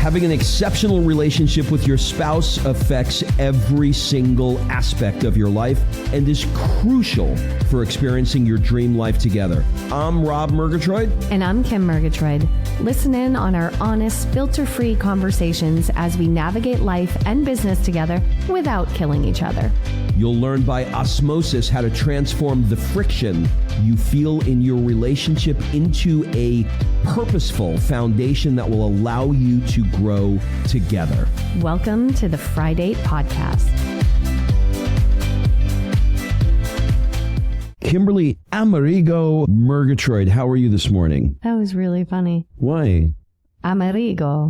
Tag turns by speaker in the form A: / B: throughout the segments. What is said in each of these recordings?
A: Having an exceptional relationship with your spouse affects every single aspect of your life and is crucial for experiencing your dream life together. I'm Rob Murgatroyd.
B: And I'm Kim Murgatroyd. Listen in on our honest, filter-free conversations as we navigate life and business together without killing each other.
A: You'll learn by osmosis how to transform the friction you feel in your relationship into a purposeful foundation that will allow you to grow together.
B: Welcome to the Friday Podcast.
A: Kimberly Amerigo Murgatroyd, how are you this morning?
B: That was really funny.
A: Why?
B: Amerigo.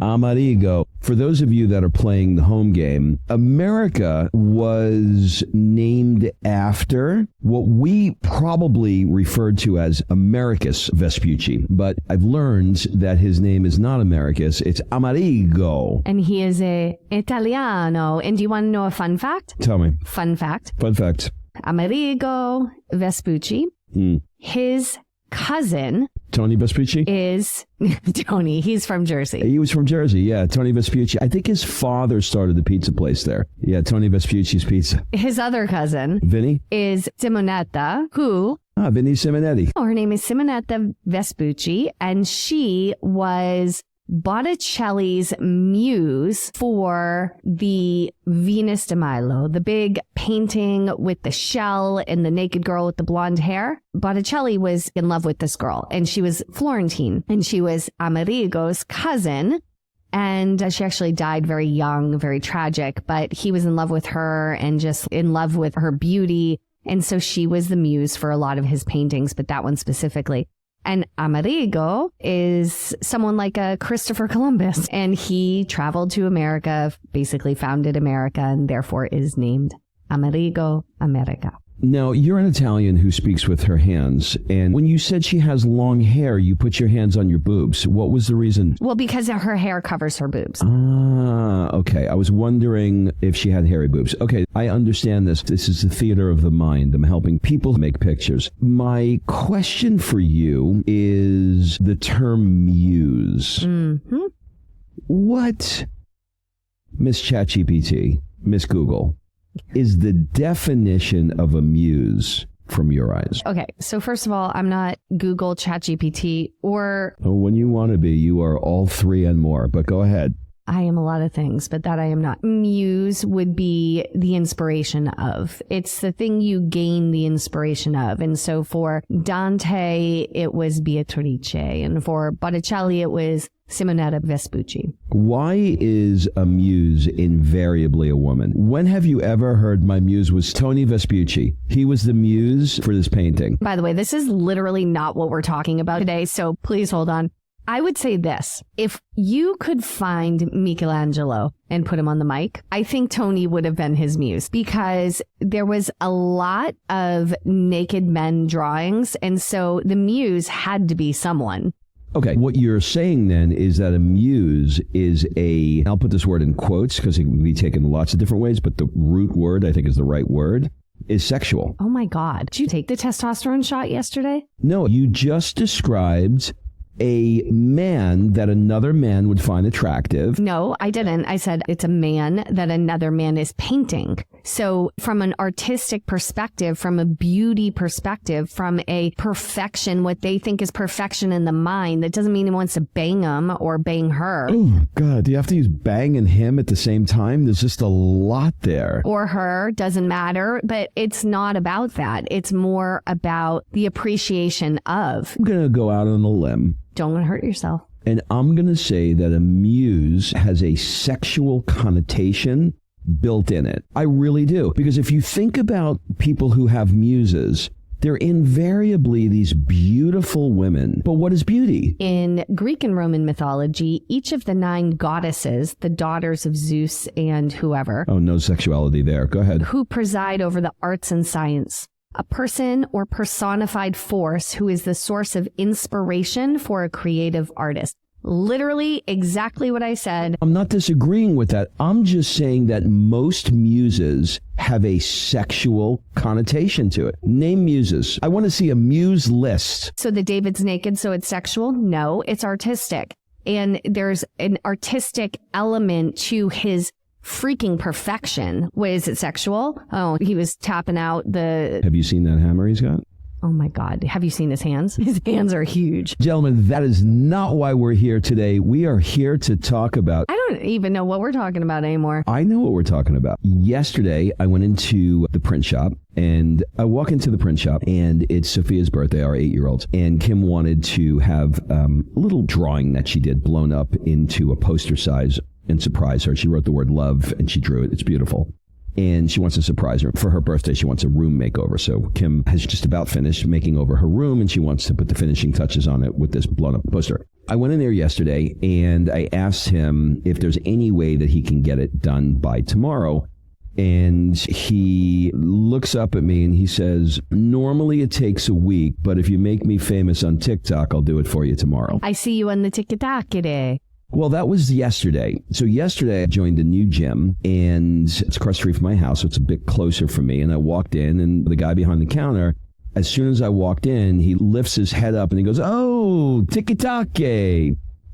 A: For those of you that are playing the home game, America was named after what we probably referred to as Americus Vespucci. But I've learned that his name is not Americus, it's Amerigo.
B: And he is a Italiano. And do you want to know a fun fact?
A: Tell me.
B: Fun fact. Amerigo Vespucci, his cousin...
A: Tony Vespucci?
B: Is Tony. He's from Jersey.
A: He was from Jersey, yeah. Tony Vespucci. I think his father started the pizza place there. Yeah, Tony Vespucci's Pizza.
B: His other cousin,
A: Vinny,
B: is Simonetta, who...
A: Vinny Simonetti.
B: Her name is Simonetta Vespucci, and she was Botticelli's muse for the Venus de Milo, the big painting with the shell and the naked girl with the blonde hair. Botticelli was in love with this girl, and she was Florentine, and she was Amerigo's cousin. And she actually died very young, very tragic, but he was in love with her and just in love with her beauty. And so she was the muse for a lot of his paintings, but that one specifically. And Amerigo is someone like a Christopher Columbus, and he traveled to America, basically founded America, and therefore is named Amerigo America.
A: Now, you're an Italian who speaks with her hands, and when you said she has long hair, you put your hands on your boobs. What was the reason?
B: Well, because her hair covers her boobs.
A: Okay. I was wondering if she had hairy boobs. Okay, I understand this. This is the theater of the mind. I'm helping people make pictures. My question for you is the term muse.
B: Mm-hmm.
A: What, Miss ChatGPT, Miss Google, is the definition of a muse from your eyes?
B: Okay, so first of all, I'm not Google, ChatGPT, or...
A: Oh, when you want to be, you are all three and more, but go ahead.
B: I am a lot of things, but that I am not. Muse would be the inspiration of. It's the thing you gain the inspiration of. And so for Dante, it was Beatrice. And for Botticelli, it was Simonetta Vespucci.
A: Why is a muse invariably a woman? When have you ever heard my muse was Tony Vespucci? He was the muse for this painting.
B: By the way, this is literally not what we're talking about today, so please hold on. I would say this. If you could find Michelangelo and put him on the mic, I think Tony would have been his muse, because there was a lot of naked men drawings. And so the muse had to be someone.
A: Okay, what you're saying then is that a muse is I'll put this word in quotes because it can be taken lots of different ways, but the root word, I think is the right word, is sexual.
B: Oh my God. Did you take the testosterone shot yesterday?
A: No, you just described a man that another man would find attractive.
B: No, I didn't. I said it's a man that another man is painting. So from an artistic perspective, from a beauty perspective, from a perfection, what they think is perfection in the mind, that doesn't mean he wants to bang him or bang her.
A: Oh, God. Do you have to use bang and him at the same time? There's just a lot there.
B: Or her, doesn't matter. But it's not about that. It's more about the appreciation of.
A: I'm going to go out on a limb.
B: Don't hurt yourself.
A: And I'm going to say that a muse has a sexual connotation built in it. I really do. Because if you think about people who have muses, they're invariably these beautiful women. But what is beauty?
B: In Greek and Roman mythology, each of the 9 goddesses, the daughters of Zeus and whoever.
A: Oh, no sexuality there. Go ahead.
B: Who preside over the arts and science. A person or personified force who is the source of inspiration for a creative artist. Literally exactly what I said.
A: I'm not disagreeing with that. I'm just saying that most muses have a sexual connotation to it. Name muses. I want to see a muse list.
B: So the David's naked, so it's sexual? No, it's artistic. And there's an artistic element to his freaking perfection. What is it, sexual? Oh, he was tapping out the...
A: Have you seen that hammer he's got?
B: Oh my God. Have you seen his hands? His hands are huge.
A: Gentlemen, that is not why we're here today. We are here to talk about...
B: I don't even know what we're talking about anymore.
A: I know what we're talking about. Yesterday, I went into the print shop, and I walk into the print shop, and it's Sophia's birthday, our 8-year-old. And Kim wanted to have a little drawing that she did blown up into a poster size and surprise her. She wrote the word love, and she drew it. It's beautiful. And she wants to surprise her. For her birthday, she wants a room makeover. So Kim has just about finished making over her room, and she wants to put the finishing touches on it with this blown-up poster. I went in there yesterday, and I asked him if there's any way that he can get it done by tomorrow. And he looks up at me, and he says, normally it takes a week, but if you make me famous on TikTok, I'll do it for you tomorrow.
B: I see you on the TikTok today.
A: Well, that was yesterday. So yesterday I joined a new gym, and it's across the street from my house, so it's a bit closer for me. And I walked in, and the guy behind the counter, as soon as I walked in, he lifts his head up and he goes, "Oh, TikTok."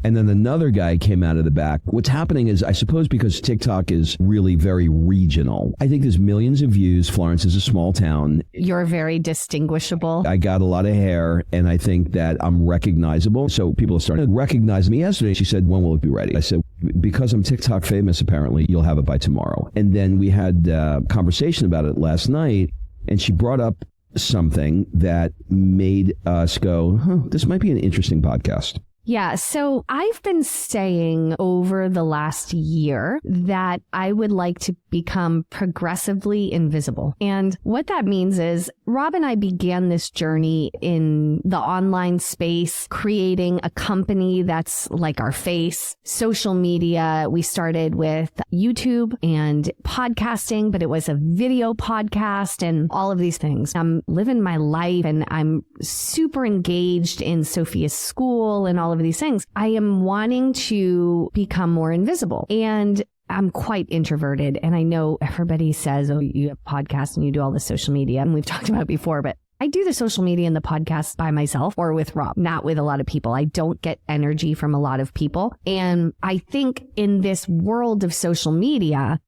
A: And then another guy came out of the back. What's happening is, I suppose because TikTok is really very regional, I think there's millions of views. Florence is a small town.
B: You're very distinguishable.
A: I got a lot of hair, and I think that I'm recognizable. So people are starting to recognize me. Yesterday, she said, "When will it be ready?" I said, "Because I'm TikTok famous, apparently, you'll have it by tomorrow." And then we had a conversation about it last night, and she brought up something that made us go, this might be an interesting podcast.
B: Yeah, so I've been saying over the last year that I would like to become progressively invisible. And what that means is Rob and I began this journey in the online space, creating a company that's like our face, social media. We started with YouTube and podcasting, but it was a video podcast and all of these things. I'm living my life, and I'm super engaged in Sophia's school and all of these things. I am wanting to become more invisible, and I'm quite introverted. And I know everybody says, "Oh, you have podcasts and you do all the social media." And we've talked about it before, but I do the social media and the podcast by myself or with Rob, not with a lot of people. I don't get energy from a lot of people. And I think in this world of social media,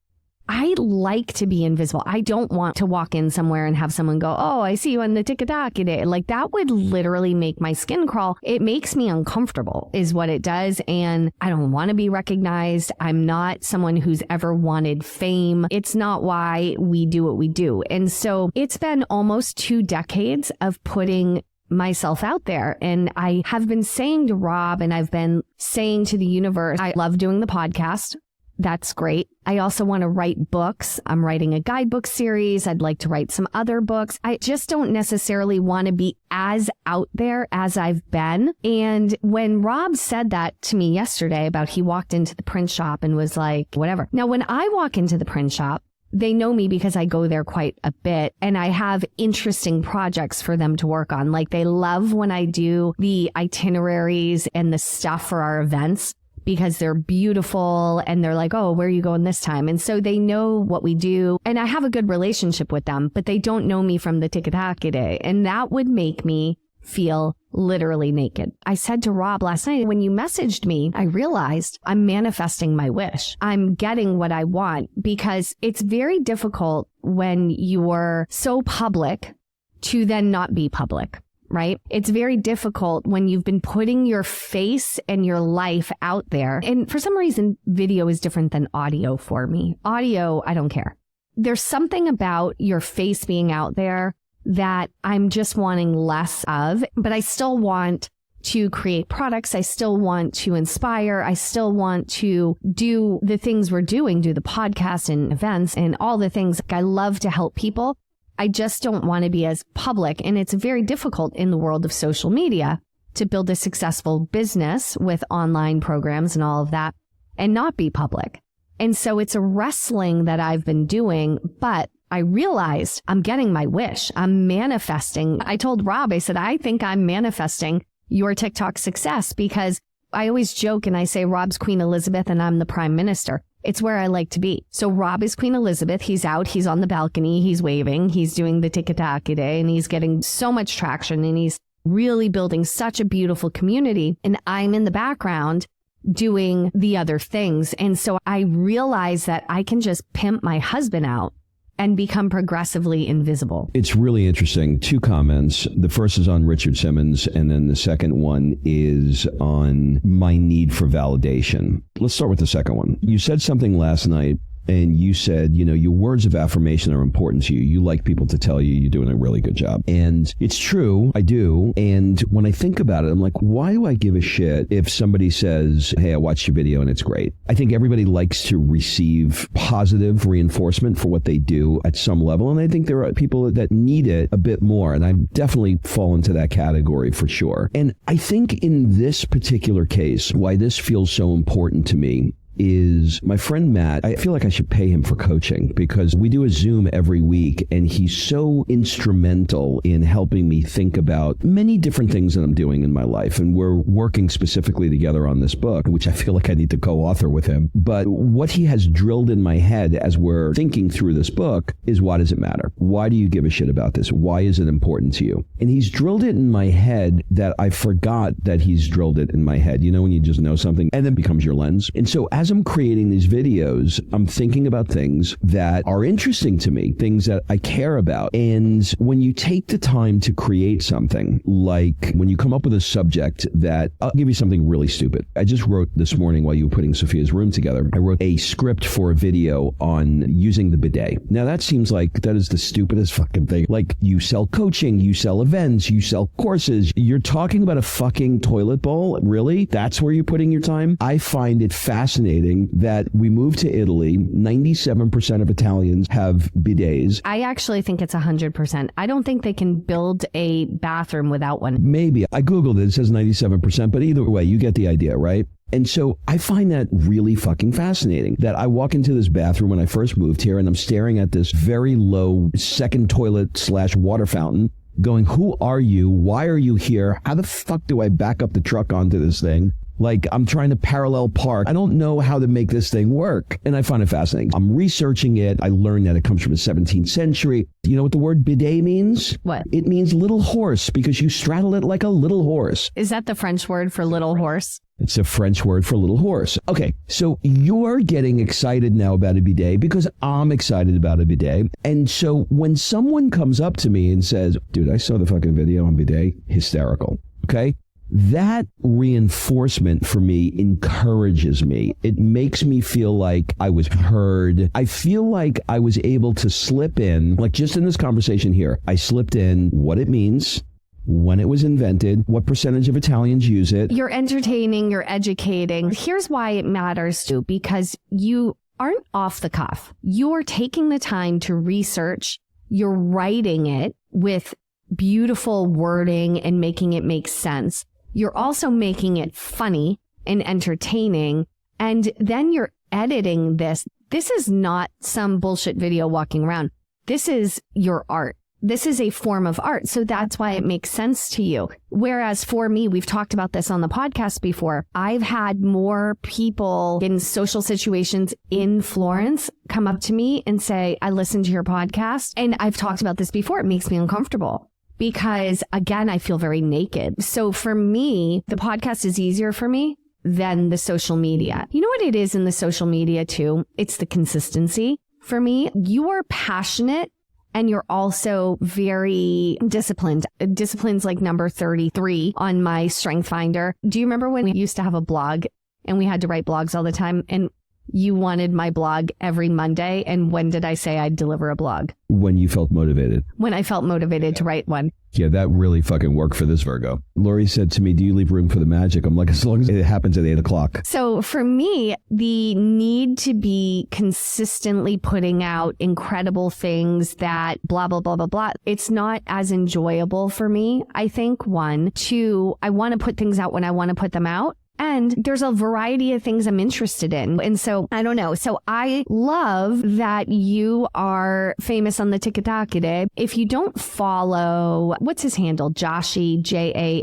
B: I like to be invisible. I don't want to walk in somewhere and have someone go, "Oh, I see you on the TikTok today." Like, that would literally make my skin crawl. It makes me uncomfortable is what it does. And I don't want to be recognized. I'm not someone who's ever wanted fame. It's not why we do what we do. And so it's been almost 2 decades of putting myself out there. And I have been saying to Rob, and I've been saying to the universe, I love doing the podcast. That's great. I also want to write books. I'm writing a guidebook series. I'd like to write some other books. I just don't necessarily want to be as out there as I've been. And when Rob said that to me yesterday about he walked into the print shop and was like, whatever. Now, when I walk into the print shop, they know me because I go there quite a bit, and I have interesting projects for them to work on. Like, they love when I do the itineraries and the stuff for our events, because they're beautiful, and they're like, "Oh, where are you going this time?" And so they know what we do, and I have a good relationship with them, but they don't know me from the TikTok today. And that would make me feel literally naked. I said to Rob last night, when you messaged me, I realized I'm manifesting my wish. I'm getting what I want, because it's very difficult when you're so public to then not be public. Right? It's very difficult when you've been putting your face and your life out there. And for some reason, video is different than audio for me. Audio, I don't care. There's something about your face being out there that I'm just wanting less of, but I still want to create products. I still want to inspire. I still want to do the things we're doing, do the podcast and events and all the things. I love to help people. I just don't want to be as public. And it's very difficult in the world of social media to build a successful business with online programs and all of that and not be public. And so it's a wrestling that I've been doing, but I realized I'm getting my wish. I'm manifesting. I told Rob, I said, I think I'm manifesting your TikTok success, because I always joke and I say Rob's Queen Elizabeth and I'm the Prime Minister. It's where I like to be. So Rob is Queen Elizabeth. He's out. He's on the balcony. He's waving. He's doing the TikTok today, and he's getting so much traction, and he's really building such a beautiful community. And I'm in the background doing the other things. And so I realized that I can just pimp my husband out and become progressively invisible.
A: It's really interesting. 2 comments. The first is on Richard Simmons, and then the second one is on my need for validation. Let's start with the second one. You said something last night, and you said, your words of affirmation are important to you. You like people to tell you you're doing a really good job. And it's true, I do. And when I think about it, I'm like, why do I give a shit if somebody says, hey, I watched your video and it's great? I think everybody likes to receive positive reinforcement for what they do at some level. And I think there are people that need it a bit more. And I definitely fall into that category for sure. And I think in this particular case, why this feels so important to me is my friend Matt. I feel like I should pay him for coaching because we do a Zoom every week and he's so instrumental in helping me think about many different things that I'm doing in my life. And we're working specifically together on this book, which I feel like I need to co-author with him. But what he has drilled in my head as we're thinking through this book is, why does it matter? Why do you give a shit about this? Why is it important to you? And he's drilled it in my head that I forgot that he's drilled it in my head. When you just know something and then it becomes your lens. And so as I'm creating these videos, I'm thinking about things that are interesting to me, things that I care about. And when you take the time to create something, like when you come up with a subject that, I'll give you something really stupid. I just wrote this morning while you were putting Sophia's room together, I wrote a script for a video on using the bidet. Now that seems like that is the stupidest fucking thing. Like, you sell coaching, you sell events, you sell courses. You're talking about a fucking toilet bowl? Really? That's where you're putting your time? I find it fascinating that we moved to Italy. 97% of Italians have bidets.
B: I actually think it's 100%. I don't think they can build a bathroom without one.
A: Maybe. I Googled it. It says 97%, but either way, you get the idea, right? And so I find that really fucking fascinating that I walk into this bathroom when I first moved here and I'm staring at this very low second toilet/water fountain going, who are you? Why are you here? How the fuck do I back up the truck onto this thing? Like, I'm trying to parallel park. I don't know how to make this thing work. And I find it fascinating. I'm researching it. I learned that it comes from the 17th century. You know what the word bidet means?
B: What?
A: It means little horse because you straddle it like a little horse.
B: Is that the French word for little horse?
A: It's a French word for little horse. Okay, so you're getting excited now about a bidet because I'm excited about a bidet. And so when someone comes up to me and says, dude, I saw the fucking video on bidet, hysterical. Okay? That reinforcement for me encourages me. It makes me feel like I was heard. I feel like I was able to slip in, like just in this conversation here, I slipped in what it means, when it was invented, what percentage of Italians use it.
B: You're entertaining, you're educating. Here's why it matters too, because you aren't off the cuff. You're taking the time to research. You're writing it with beautiful wording and making it make sense. You're also making it funny and entertaining. And then you're editing this. This is not some bullshit video walking around. This is your art. This is a form of art. So that's why it makes sense to you. Whereas for me, we've talked about this on the podcast before. I've had more people in social situations in Florence come up to me and say, I listened to your podcast. And I've talked about this before. It makes me uncomfortable. Because again, I feel very naked. So for me, the podcast is easier for me than the social media. You know what it is in the social media too? It's the consistency. For me, you are passionate and you're also very disciplined. Discipline's like number 33 on my Strength Finder. Do you remember when we used to have a blog and we had to write blogs all the time? And you wanted my blog every Monday. And when did I say I'd deliver a blog?
A: When you felt motivated.
B: When I felt motivated to write one.
A: Yeah, that really fucking worked for this Virgo. Lori said to me, do you leave room for the magic? I'm like, as long as it happens at 8 o'clock.
B: So for me, the need to be consistently putting out incredible things that blah, blah, blah, blah, blah. It's not as enjoyable for me. I think 1, 2, I want to put things out when I want to put them out. And there's a variety of things I'm interested in. And so, I don't know. So I love that you are famous on the TikTok today. If you don't follow, what's his handle? Joshi, Jashi.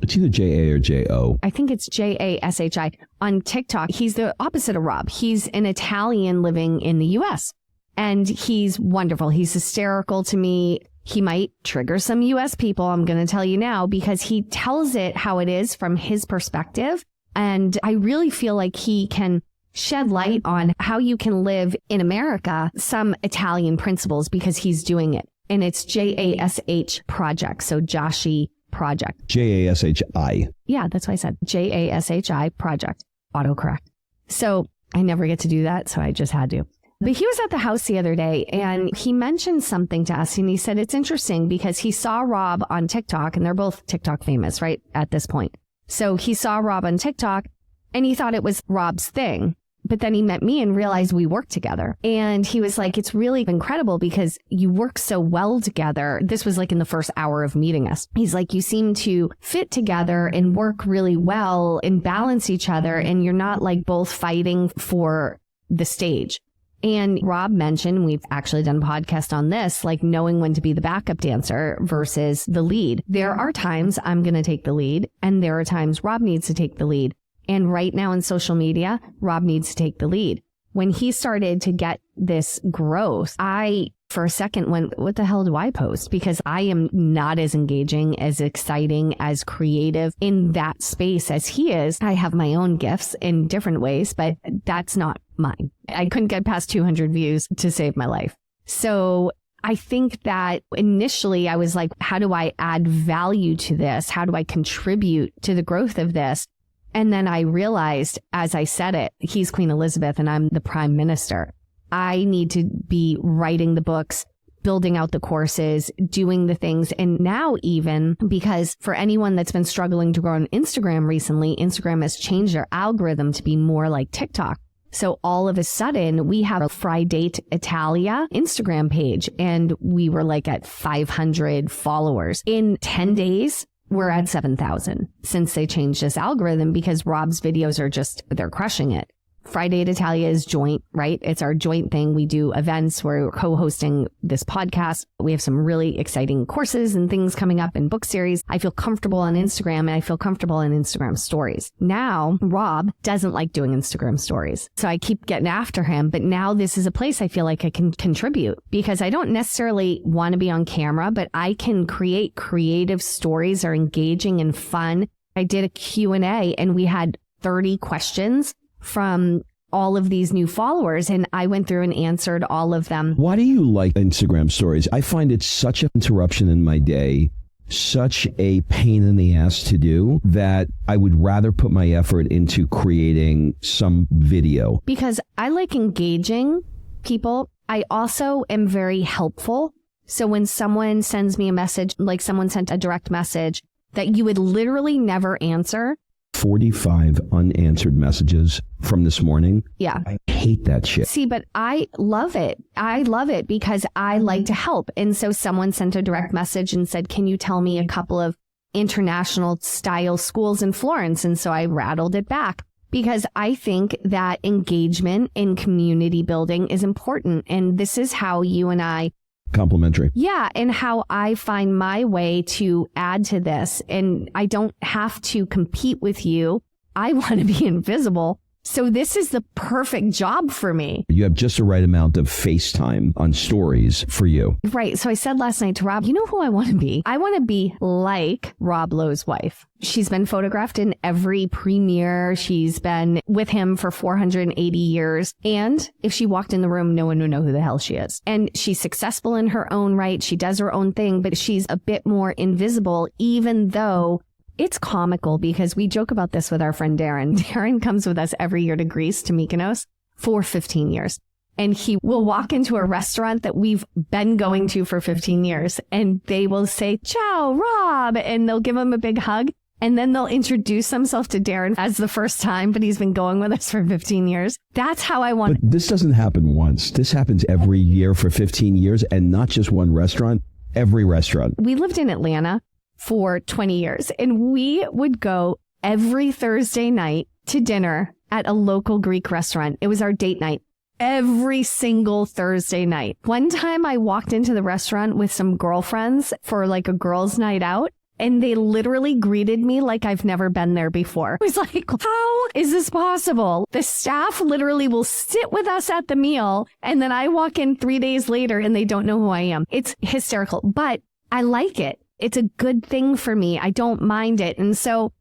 A: It's either J-A or J-O.
B: I think it's Jashi. On TikTok, he's the opposite of Rob. He's an Italian living in the U.S. And he's wonderful. He's hysterical to me. He might trigger some U.S. people, I'm going to tell you now, because he tells it how it is from his perspective. And I really feel like he can shed light on how you can live in America, some Italian principles, because he's doing it. And it's JASH Project. So Joshi Project.
A: JASHI.
B: Yeah, that's what I said. JASHI Project. Autocorrect. So I never get to do that. So I just had to. But he was at the house the other day and he mentioned something to us. And he said, it's interesting because he saw Rob on TikTok, and they're both TikTok famous, right? At this point. So he saw Rob on TikTok and he thought it was Rob's thing. But then he met me and realized we worked together. And he was like, it's really incredible because you work so well together. This was like in the first hour of meeting us. He's like, you seem to fit together and work really well and balance each other. And you're not like both fighting for the stage. And Rob mentioned, we've actually done a podcast on this, like knowing when to be the backup dancer versus the lead. There are times I'm going to take the lead, and there are times Rob needs to take the lead. And right now in social media, Rob needs to take the lead. When he started to get this growth, I, for a second, went, what the hell do I post? Because I am not as engaging, as exciting, as creative in that space as he is. I have my own gifts in different ways, but that's not mine. I couldn't get past 200 views to save my life. So I think that initially I was like, how do I add value to this? How do I contribute to the growth of this? And then I realized, as I said it, he's Queen Elizabeth and I'm the Prime Minister. I need to be writing the books, building out the courses, doing the things. And now even, because for anyone that's been struggling to grow on Instagram recently, Instagram has changed their algorithm to be more like TikTok. So all of a sudden, we have a Friday Italia Instagram page, and we were like at 500 followers. In 10 days, we're at 7,000 since they changed this algorithm, because Rob's videos are just, they're crushing it. Friday at Italia is joint, right? It's our joint thing. We do events. We're co-hosting this podcast. We have some really exciting courses and things coming up in book series. I feel comfortable on Instagram, and I feel comfortable in Instagram stories. Now, Rob doesn't like doing Instagram stories. So I keep getting after him. But now this is a place I feel like I can contribute, because I don't necessarily want to be on camera, but I can create creative stories that are engaging and fun. I did a Q&A and we had 30 questions from all of these new followers, and I went through and answered all of them.
A: Why do you like Instagram stories? I find it such an interruption in my day, such a pain in the ass to do, that I would rather put my effort into creating some video.
B: Because I like engaging people. I also am very helpful. So when someone sends me a message, like someone sent a direct message that you would literally never answer,
A: 45 unanswered messages from this morning.
B: Yeah.
A: I hate that shit.
B: See, but I love it. I love it because I like to help. And so someone sent a direct message and said, can you tell me a couple of international style schools in Florence? And so I rattled it back, because I think that engagement in community building is important. And this is how you and I
A: complimentary.
B: Yeah. And how I find my way to add to this. And I don't have to compete with you. I want to be invisible. So this is the perfect job for me.
A: You have just the right amount of FaceTime on stories for you.
B: Right. So I said last night to Rob, you know who I want to be? I want to be like Rob Lowe's wife. She's been photographed in every premiere. She's been with him for 480 years. And if she walked in the room, no one would know who the hell she is. And she's successful in her own right. She does her own thing, but she's a bit more invisible, even though it's comical, because we joke about this with our friend Darren. Darren comes with us every year to Greece, to Mykonos, for 15 years. And he will walk into a restaurant that we've been going to for 15 years. And they will say, ciao, Rob. And they'll give him a big hug. And then they'll introduce themselves to Darren as the first time, but he's been going with us for 15 years. That's how I want.
A: But this doesn't happen once. This happens every year for 15 years, and not just one restaurant, every restaurant.
B: We lived in Atlanta for 20 years, and we would go every Thursday night to dinner at a local Greek restaurant. It was our date night every single Thursday night. One time I walked into the restaurant with some girlfriends for like a girls' night out, and they literally greeted me like I've never been there before. I was like, how is this possible? The staff literally will sit with us at the meal, and then I walk in 3 days later and they don't know who I am. It's hysterical, but I like it. It's a good thing for me. I don't mind it. And so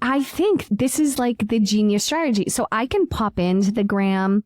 B: I think this is like the genius strategy. So I can pop into the gram.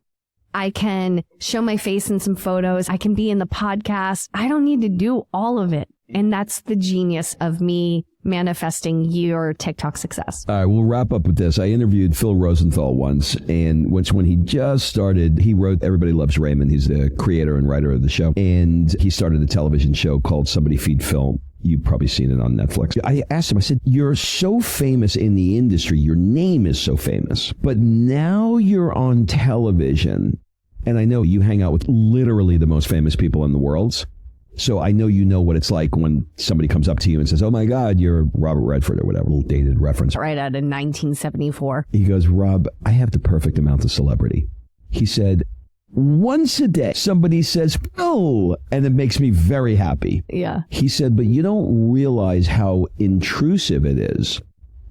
B: I can show my face in some photos. I can be in the podcast. I don't need to do all of it. And that's the genius of me manifesting your TikTok success.
A: All right, we'll wrap up with this. I interviewed Phil Rosenthal once, and when he just started, he wrote Everybody Loves Raymond. He's the creator and writer of the show. And he started a television show called Somebody Feed Phil. You've probably seen it on Netflix. I asked him, I said, you're so famous in the industry. Your name is so famous. But now you're on television. And I know you hang out with literally the most famous people in the world. So I know you know what it's like when somebody comes up to you and says, oh my God, you're Robert Redford or whatever, a little dated reference.
B: Right out of 1974.
A: He goes, Rob, I have the perfect amount of celebrity. He said, once a day, somebody says, oh, and it makes me very happy.
B: Yeah.
A: He said, but you don't realize how intrusive it is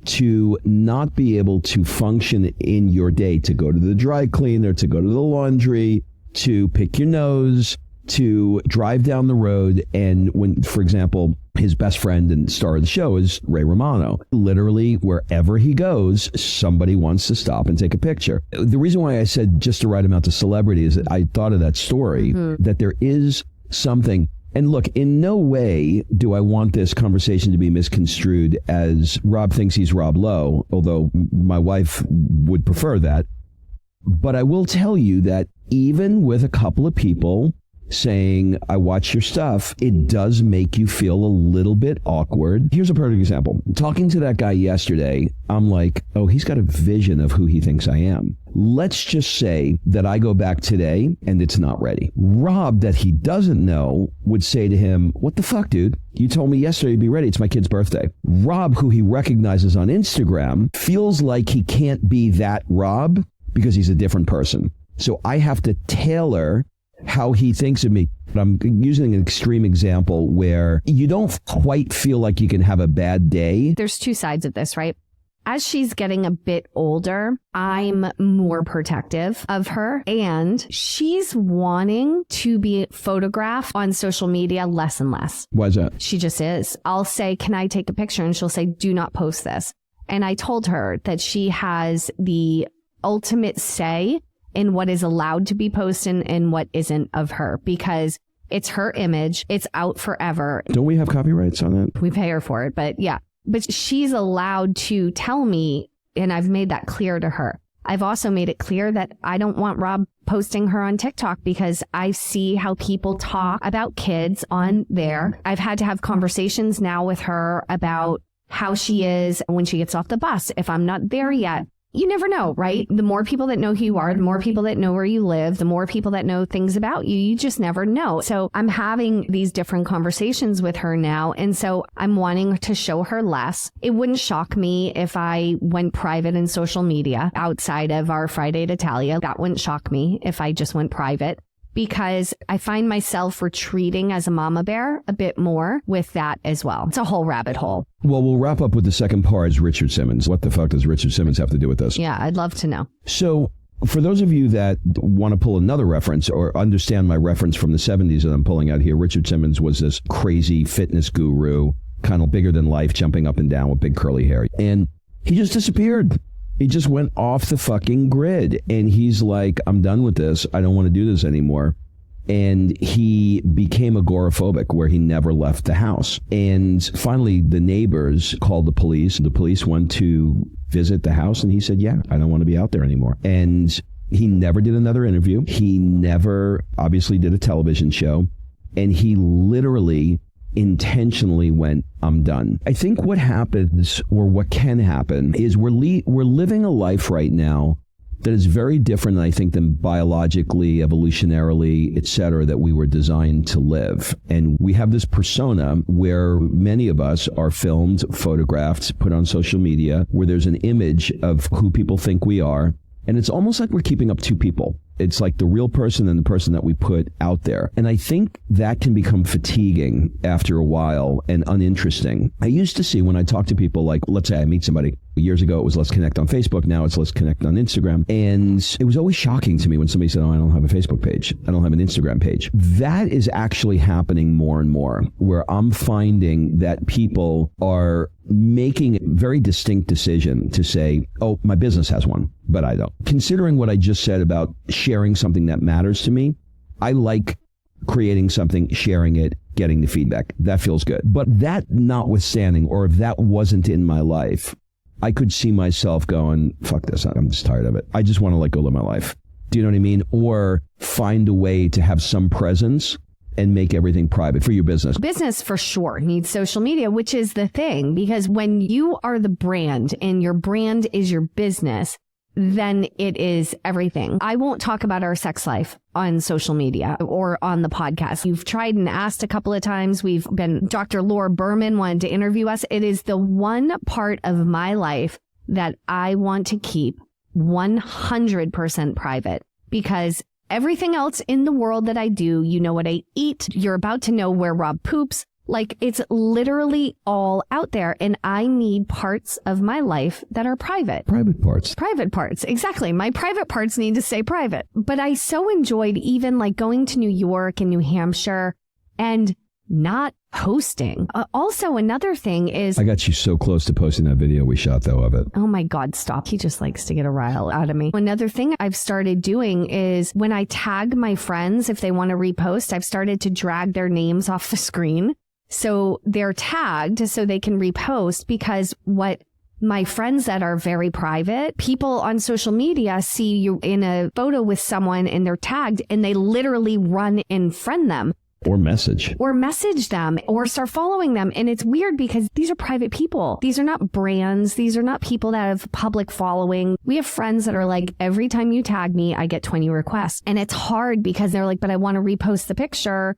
A: to not be able to function in your day, to go to the dry cleaner, to go to the laundry, to pick your nose, to drive down the road. And when, for example, his best friend and star of the show is Ray Romano. Literally, wherever he goes, somebody wants to stop and take a picture. The reason why I said just the right amount of celebrity is that I thought of that story, that there is something. And look, in no way do I want this conversation to be misconstrued as Rob thinks he's Rob Lowe, although my wife would prefer that. But I will tell you that even with a couple of people saying, I watch your stuff, it does make you feel a little bit awkward. Here's a perfect example. Talking to that guy yesterday, I'm like, oh, he's got a vision of who he thinks I am. Let's just say that I go back today and it's not ready. Rob, that he doesn't know, would say to him, what the fuck, dude? You told me yesterday to be ready. It's my kid's birthday. Rob, who he recognizes on Instagram, feels like he can't be that Rob because he's a different person. So I have to tailor how he thinks of me. But I'm using an extreme example where you don't quite feel like you can have a bad day.
B: There's two sides of this, right? As she's getting a bit older, I'm more protective of her, and she's wanting to be photographed on social media less and less.
A: Why is that?
B: She just is. I'll say, can I take a picture? And she'll say, do not post this. And I told her that she has the ultimate say in what is allowed to be posted and what isn't of her, because it's her image. It's out forever.
A: Don't we have copyrights on that?
B: We pay her for it, but yeah. But she's allowed to tell me, and I've made that clear to her. I've also made it clear that I don't want Rob posting her on TikTok because I see how people talk about kids on there. I've had to have conversations now with her about how she is when she gets off the bus. If I'm not there yet, you never know, right? The more people that know who you are, the more people that know where you live, the more people that know things about you, you just never know. So I'm having these different conversations with her now. And so I'm wanting to show her less. It wouldn't shock me if I went private in social media outside of our Friday at Italia. That wouldn't shock me if I just went private, because I find myself retreating as a mama bear a bit more with that as well. It's a whole rabbit hole.
A: Well, we'll wrap up with the second part is Richard Simmons. What the fuck does Richard Simmons have to do with this?
B: Yeah, I'd love to know.
A: So for those of you that want to pull another reference or understand my reference from the 70s that I'm pulling out here, Richard Simmons was this crazy fitness guru, kind of bigger than life, jumping up and down with big curly hair. And he just disappeared. He just went off the fucking grid. And he's like, I'm done with this. I don't want to do this anymore. And he became agoraphobic, where he never left the house. And finally, the neighbors called the police. The police went to visit the house, and he said, yeah, I don't want to be out there anymore. And he never did another interview. He never, obviously, did a television show. And he literally intentionally went, I'm done. I think what happens, or what can happen, is we're living a life right now that is very different, I think, than biologically, evolutionarily, etc., that we were designed to live. And we have this persona where many of us are filmed, photographed, put on social media, where there's an image of who people think we are. And it's almost like we're keeping up two people. It's like the real person and the person that we put out there. And I think that can become fatiguing after a while and uninteresting. I used to see when I talk to people, like, let's say I meet somebody, Years ago, it was let's connect on Facebook. Now it's let's connect on Instagram. And it was always shocking to me when somebody said, oh, I don't have a Facebook page. I don't have an Instagram page. That is actually happening more and more, where I'm finding that people are making a very distinct decision to say, oh, my business has one, but I don't. Considering what I just said about sharing something that matters to me, I like creating something, sharing it, getting the feedback. That feels good. But that notwithstanding, or if that wasn't in my life, I could see myself going, fuck this, I'm just tired of it. I just want to let go of my life. Do you know what I mean? Or find a way to have some presence and make everything private for your business.
B: Business for sure needs social media, which is the thing, because when you are the brand and your brand is your business, then it is everything. I won't talk about our sex life on social media or on the podcast. You've tried and asked a couple of times. Dr. Laura Berman wanted to interview us. It is the one part of my life that I want to keep 100% private, because everything else in the world that I do, you know what I eat. You're about to know where Rob poops. Like, it's literally all out there, and I need parts of my life that are private.
A: Private parts.
B: Private parts. Exactly. My private parts need to stay private. But I so enjoyed even like going to New York and New Hampshire and not posting. Also, another thing is...
A: I got you so close to posting that video we shot, though, of it.
B: Oh my God, stop. He just likes to get a rile out of me. Another thing I've started doing is when I tag my friends, if they want to repost, I've started to drag their names off the screen. So they're tagged so they can repost, because what my friends that are very private, people on social media see you in a photo with someone and they're tagged and they literally run and friend them.
A: Or message
B: them or start following them. And it's weird because these are private people. These are not brands. These are not people that have public following. We have friends that are like, every time you tag me, I get 20 requests. And it's hard because they're like, but I want to repost the picture.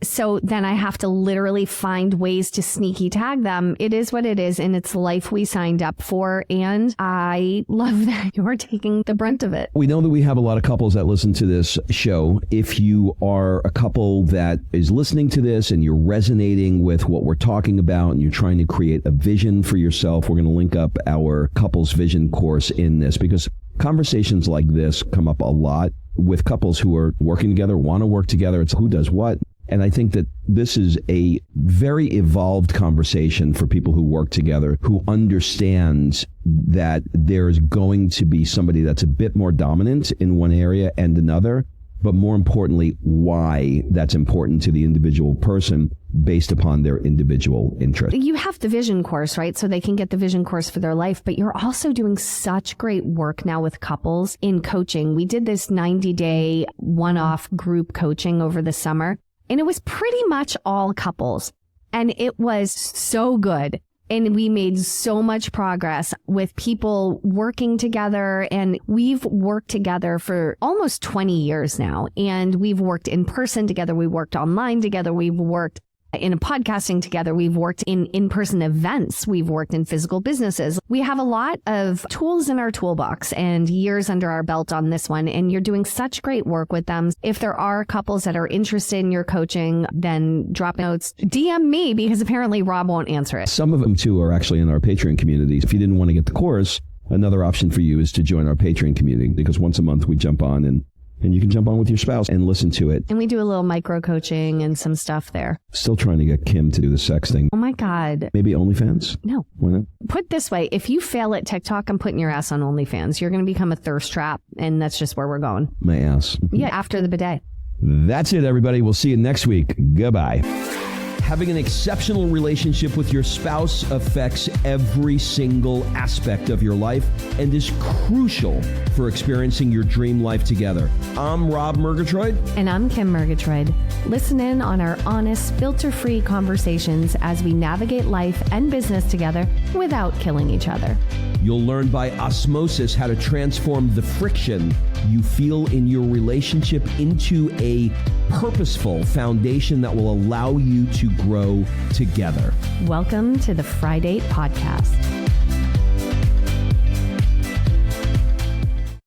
B: So then I have to literally find ways to sneaky tag them. It is what it is, and it's life we signed up for, and I love that you're taking the brunt of it.
A: We know that we have a lot of couples that listen to this show. If you are a couple that is listening to this and you're resonating with what we're talking about and you're trying to create a vision for yourself, we're going to link up our couples vision course in this, because conversations like this come up a lot with couples who are working together, want to work together. It's who does what. And I think that this is a very evolved conversation for people who work together, who understand that there's going to be somebody that's a bit more dominant in one area and another, but more importantly, why that's important to the individual person based upon their individual interest.
B: You have the vision course, right? So they can get the vision course for their life, but you're also doing such great work now with couples in coaching. We did this 90-day one-off group coaching over the summer. And it was pretty much all couples. And it was so good. And we made so much progress with people working together. And we've worked together for almost 20 years now. And we've worked in person together. We worked online together. We've worked in podcasting together. We've worked in in-person events. We've worked in physical businesses. We have a lot of tools in our toolbox and years under our belt on this one. And you're doing such great work with them. If there are couples that are interested in your coaching, then drop notes, DM me, because apparently Rob won't answer it.
A: Some of them too are actually in our Patreon community. If you didn't want to get the course, another option for you is to join our Patreon community, because once a month we jump on and you can jump on with your spouse and listen to it.
B: And we do a little micro coaching and some stuff there.
A: Still trying to get Kim to do the sex thing.
B: Oh my God.
A: Maybe OnlyFans?
B: No.
A: Why not?
B: Put this way, if you fail at TikTok, I'm putting your ass on OnlyFans. You're going to become a thirst trap, and that's just where we're going.
A: My ass.
B: Yeah, after the bidet.
A: That's it, everybody. We'll see you next week. Goodbye. Having an exceptional relationship with your spouse affects every single aspect of your life and is crucial for experiencing your dream life together. I'm Rob Murgatroyd.
B: And I'm Kim Murgatroyd. Listen in on our honest, filter-free conversations as we navigate life and business together without killing each other.
A: You'll learn by osmosis how to transform the friction you feel in your relationship into a purposeful foundation that will allow you to grow together.
B: Welcome to the Friday Podcast.